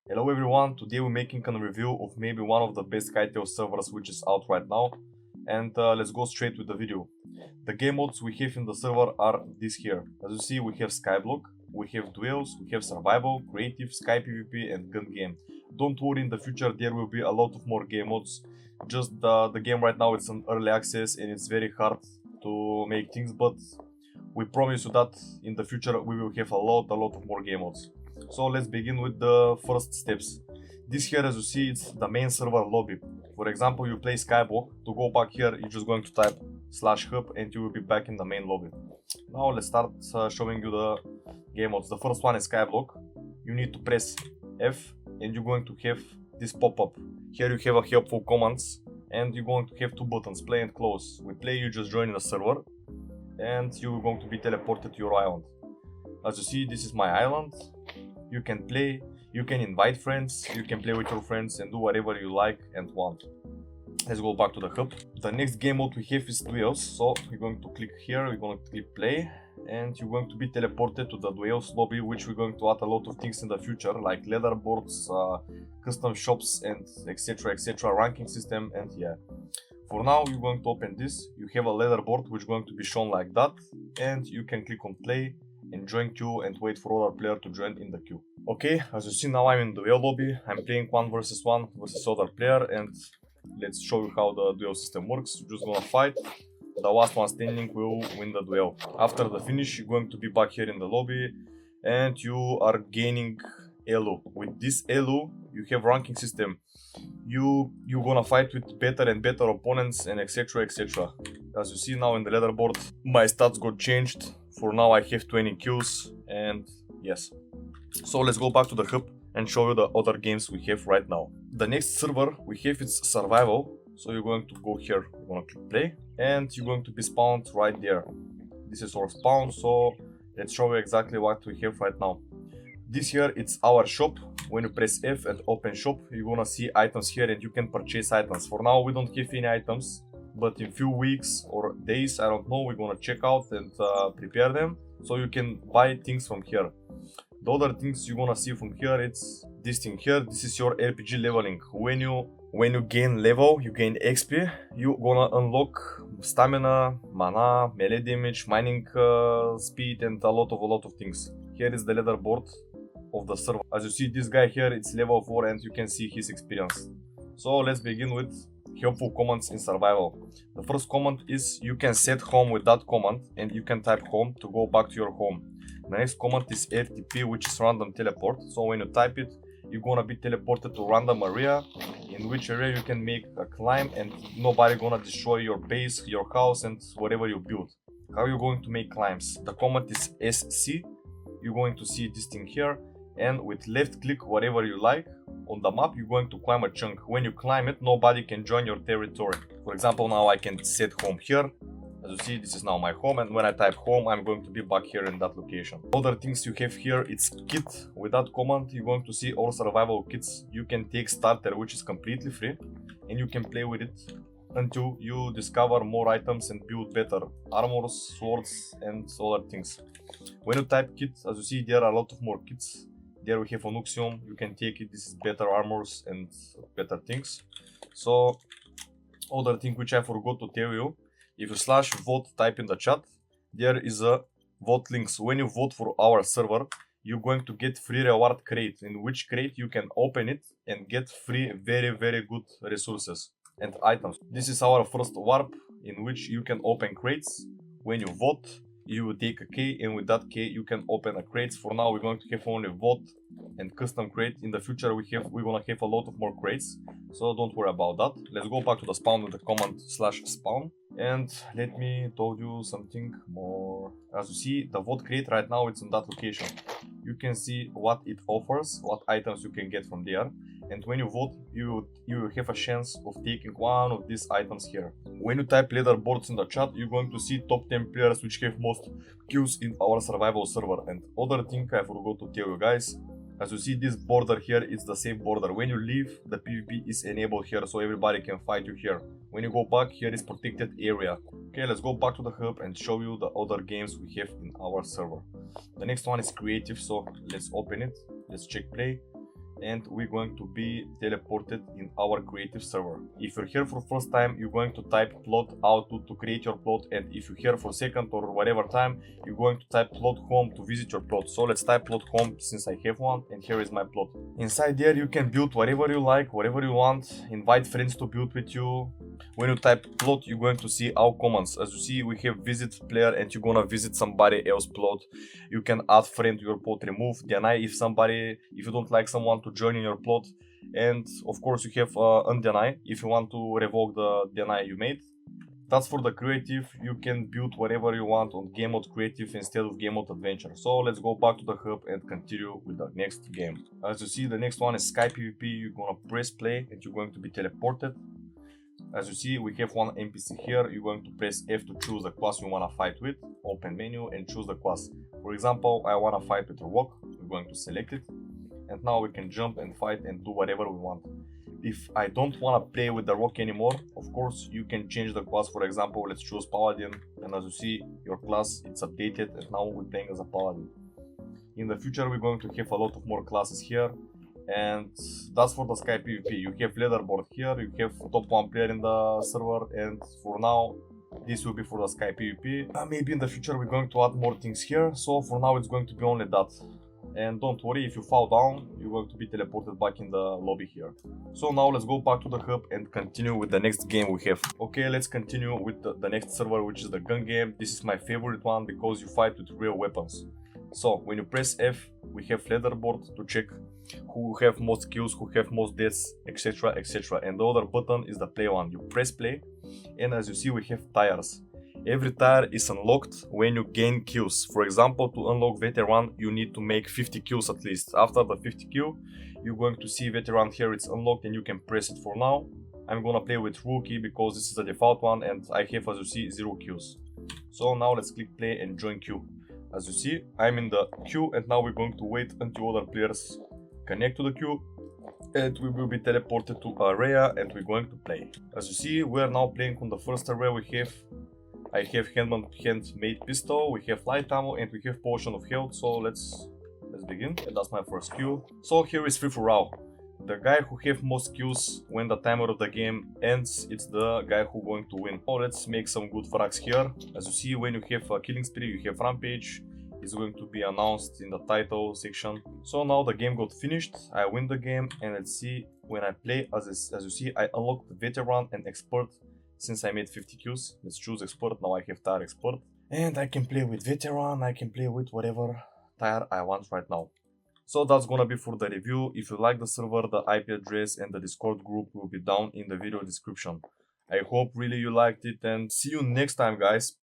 Hello everyone, today we're making a review of maybe one of the best HYTALE servers which is out right now, and let's go straight with the video. The game modes we have in the server are this here. As you see, we have skyblock, we have duels, we have survival, creative, sky PvP and gun game. Don't worry, in the future there will be a lot of more game modes. Just the game right now it's in early access and it's very hard to make things, but we promise you that in the future we will have a lot of more game modes. So let's begin with the first steps. This here, as you see, it's the main server lobby. For example, you play skyblock. To go back here, you're just going to type /hub and you will be back in the main lobby. Now let's start showing you the game modes. The first one is skyblock. You need to press F and you're going to have this pop-up. Here you have a helpful commands and you're going to have two buttons, play and close. With play, you just join the server and you're going to be teleported to your island. As you see, this is my island. You can play, you can invite friends, you can play with your friends and do whatever you like and want. Let's go back to the hub. The next game mode we have is duels. So we're going to click here, we're going to click play, and you're going to be teleported to the duels lobby, which we're going to add a lot of things in the future, like leaderboards, custom shops, and etc, ranking system, and yeah. For now, you're going to open this. You have a leaderboard which is going to be shown like that, and you can click on play and join queue and wait for other player to join in the queue. Okay, as you see, now I'm in the duel lobby. I'm playing 1 versus 1 versus other player, and let's show you how the duel system works. You're just gonna fight. The last one standing will win the duel. After the finish, you're going to be back here in the lobby and you are gaining elo. With this elo, you have ranking system. You're gonna fight with better and better opponents and etc. As you see now in the leaderboard, my stats got changed. For now I have 20 kills and yes. So let's go back to the hub and show you the other games we have right now. The next server we have is survival. So you're going to go here, you're going to click play and you're going to be spawned right there. This is our spawn, so let's show you exactly what we have right now. This here, it's our shop. When you press F and open shop, you're gonna see items here and you can purchase items. For now we don't have any items, but in few weeks or days, I don't know, we're gonna check out and prepare them, so you can buy things from here. The other things you're gonna see from here, it's this thing here. This is your RPG leveling. When you gain level, you gain XP, you're gonna unlock stamina, mana, melee damage, mining speed, and a lot of things. Here is the leaderboard of the server. As you see, this guy here, it's level 4 and you can see his experience. So let's begin with helpful commands in survival. The first command is you can set home with that command and you can type home to go back to your home. The next command is RTP, which is random teleport. So when you type it, you're gonna be teleported to random area, in which area you can make a climb and nobody gonna destroy your base, your house, and whatever you build. How you going to make climbs? The command is SC. You're going to see this thing here, and with left click whatever you like on the map, you're going to climb a chunk. When you climb it, nobody can join your territory. For example, now I can set home here. As you see, this is now my home, and when I type home, I'm going to be back here in that location. Other things you have here, it's kit. With that command, you're going to see all survival kits. You can take starter, which is completely free, and you can play with it until you discover more items and build better armors, swords, and other things. When you type kit, as you see, there are a lot of more kits. There we have Onuxium, you can take it. This is better armors and better things. So, other thing which I forgot to tell you, if you /vote type in the chat, there is a vote links. When you vote for our server, you're going to get free reward crate, in which crate you can open it and get free very good resources and items. This is our first warp, in which you can open crates. When you vote, you will take a key, and with that key you can open a crates. For now we're going to have only vote and custom crate. In the future we're gonna have a lot of more crates, so don't worry about that. Let's go back to the spawn with the command /spawn, and let me tell you something more. As you see, the vote crate right now, it's in that location. You can see what it offers, what items you can get from there, and when you vote, you will have a chance of taking one of these items here. When you type leaderboards in the chat, you're going to see top 10 players which have most kills in our survival server. And other thing I forgot to tell you guys, as you see, this border here is the safe border. When you leave, the PvP is enabled here, so everybody can fight you here. When you go back, here is protected area. Okay, let's go back to the hub and show you the other games we have in our server. The next one is creative, so let's open it. Let's check play. and we're going to be teleported in our creative server. If you're here for first time, you're going to type plot output to create your plot, and if you're here for second or whatever time, you're going to type plot home to visit your plot. So let's type plot home since I have one, and here is my plot. Inside there you can build whatever you like, whatever you want, invite friends to build with you. When you type plot, you're going to see our commands. As you see, we have visit player, and you're gonna visit somebody else plot. You can add friend to your plot, remove, deny if you don't like someone to join in your plot, and of course you have undeny if you want to revoke the deny you made. That's for the creative. You can build whatever you want on game mode creative instead of game mode adventure. So let's go back to the hub and continue with the next game. As you see, the next one is Sky PvP. You're gonna press play and you're going to be teleported. As you see, we have one NPC here. You're going to press F to choose the class you want to fight with. Open menu and choose the class. For example, I want to fight with a rock. We're going to select it. And now we can jump and fight and do whatever we want. If I don't want to play with the rock anymore, of course, you can change the class. For example, let's choose Paladin. And as you see, your class, it's updated. And now we're playing as a Paladin. In the future, we're going to have a lot of more classes here. And that's for the Sky PvP. You have leaderboard here, you have top 1 player in the server, and for now this will be for the Sky PvP. Maybe in the future we're going to add more things here, so for now it's going to be only that. And don't worry, if you fall down, you're going to be teleported back in the lobby here. So now let's go back to the hub and continue with the next game we have. Okay, let's continue with the next server, which is the gun game. This is my favorite one because you fight with real weapons. So when you press F, we have leaderboard to check who have most kills, who have most deaths, etc, etc. And the other button is the play one. You press play, and as you see, we have tires. Every tire is unlocked when you gain kills. For example, to unlock veteran, you need to make 50 kills at least. After the 50 kill, you're going to see veteran here, it's unlocked, and you can press it. For now, I'm gonna play with rookie because this is the default one, and I have, as you see, 0 kills. So now let's click play and join queue. As you see, I'm in the queue, and now we're going to wait until other players connect to the queue, and we will be teleported to area, and we're going to play. As you see, we are now playing on the first area. I have handmade pistol, we have light ammo, and we have potion of health. So let's begin. And that's my first queue. So here is free for all. The guy who have most kills when the timer of the game ends, it's the guy who going to win. So let's make some good frags here. As you see, when you have a killing spree, you have rampage. It's going to be announced in the title section. So now the game got finished, I win the game, and let's see, when I play, as you see, I unlocked veteran and expert since I made 50 kills. Let's choose expert. Now I have tire expert, and I can play with veteran, I can play with whatever tire I want right now. So that's gonna be for the review. If you like the server, the IP address and the Discord group will be down in the video description. I hope really you liked it, and see you next time, guys.